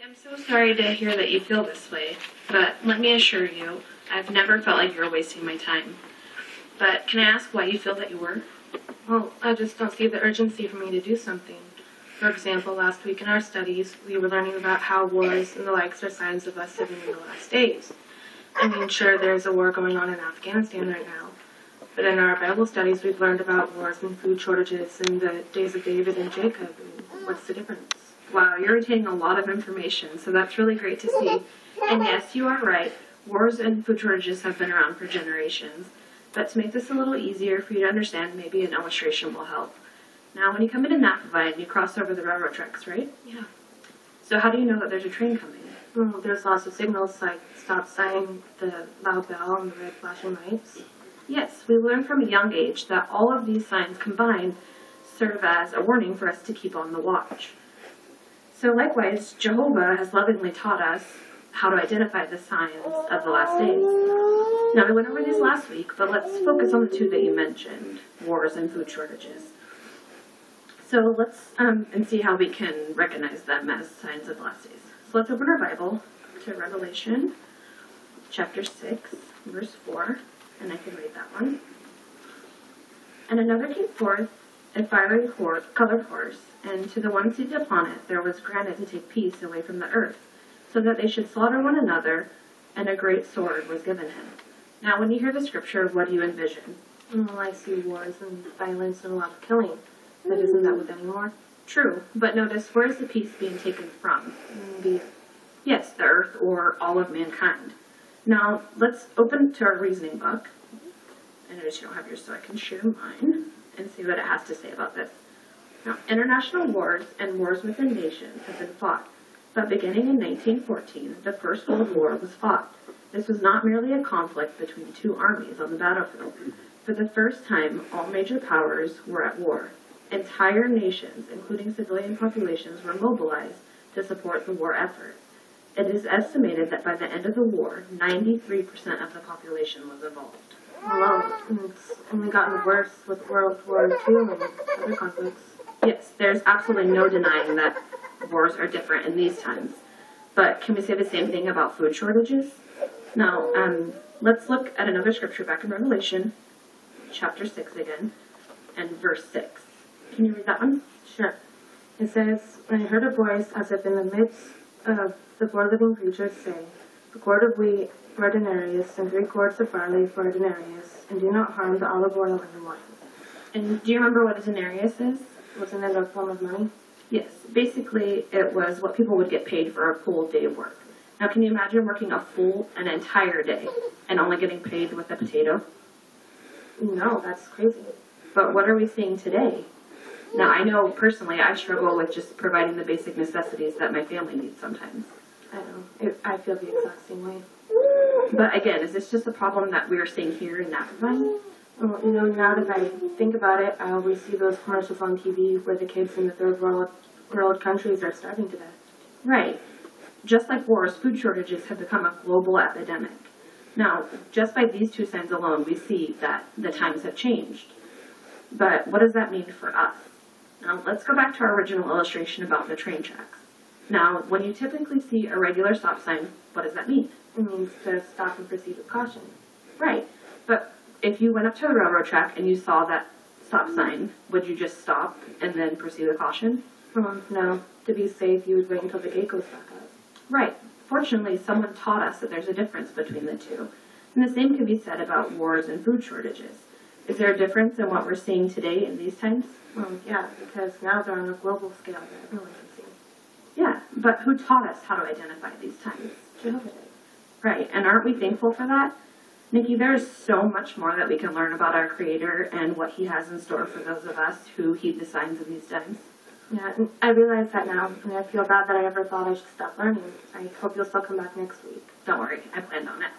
I'm so sorry to hear that you feel this way, but let me assure you, I've never felt like you're wasting my time. But can I ask why you feel that you were? Well, I just don't see the urgency for me to do something. For example, last week in our studies, we were learning about how wars and the likes are signs of us living in the last days. I mean, sure, there's a war going on in Afghanistan right now, but in our Bible studies, we've learned about wars and food shortages in the days of David and Jacob. And what's the difference? Wow, you're retaining a lot of information, so that's really great to see. And yes, you are right. Wars and food shortages have been around for generations. But to make this a little easier for you to understand, maybe an illustration will help. Now, when you come into Napa, you cross over the railroad tracks, right? Yeah. So how do you know that there's a train coming? Well, there's lots of signals like stop sign, the loud bell, and the red flashing lights. Yes, we learned from a young age that all of these signs combined serve as a warning for us to keep on the watch. So likewise, Jehovah has lovingly taught us how to identify the signs of the last days. Now, we went over these last week, but let's focus on the two that you mentioned, wars and food shortages. So let's and see how we can recognize them as signs of the last days. So let's open our Bible to Revelation chapter 6, verse 4, and I can read that one. And another came forth, a fiery colored horse, and to the one seated upon it there was granted to take peace away from the earth, so that they should slaughter one another, and a great sword was given him. Now, when you hear the scripture, what do you envision? Well, I see wars and violence and a lot of killing. But isn't that with any war? True, but notice, where is the peace being taken from? Yes, the earth or all of mankind. Now, let's open to our reasoning book. I notice you don't have yours, so I can share mine and see what it has to say about this. Now, international wars and wars within nations have been fought, but beginning in 1914, the First World War was fought. This was not merely a conflict between two armies on the battlefield. For the first time, all major powers were at war. Entire nations, including civilian populations, were mobilized to support the war effort. It is estimated that by the end of the war, 93% of the population was involved. Wow, it's only gotten worse with World War II and other conflicts. Yes, there's absolutely no denying that wars are different in these times. But can we say the same thing about food shortages? Now, let's look at another scripture back in Revelation, chapter 6 again, and verse 6. Can you read that one? Sure. It says, "And I heard a voice as if in the midst of the four living creatures say, a quart of wheat for a denarius, and 3 quarts of barley for a denarius, and do not harm the olive oil and the wine." And do you remember what a denarius is? Wasn't it a form of money? Yes. Basically, it was what people would get paid for a full day of work. Now, can you imagine working an entire day, and only getting paid with a potato? No, that's crazy. But what are we seeing today? Now, I know personally I struggle with just providing the basic necessities that my family needs sometimes. I know. I feel the exact same way. But again, is this just a problem that we're seeing here in Napa? Well, now that I think about it, I always see those commercials on TV where the kids in the third world countries are starving to death. Right. Just like wars, food shortages have become a global epidemic. Now, just by these two signs alone, we see that the times have changed. But what does that mean for us? Now, let's go back to our original illustration about the train tracks. Now, when you typically see a regular stop sign, what does that mean? It means to stop and proceed with caution. Right. But if you went up to a railroad track and you saw that stop sign, would you just stop and then proceed with caution? No. To be safe, you would wait until the gate goes back up. Right. Fortunately, someone taught us that there's a difference between the two. And the same can be said about wars and food shortages. Is there a difference in what we're seeing today in these times? Yeah, because now they're on a global scale that everyone can see. Yeah, but who taught us how to identify these times? Jehovah did. Right, and aren't we thankful for that? Nikki, there's so much more that we can learn about our Creator and what He has in store for those of us who heed the signs of these times. Yeah, and I realize that now, and I feel bad that I ever thought I should stop learning. I hope you'll still come back next week. Don't worry, I planned on it.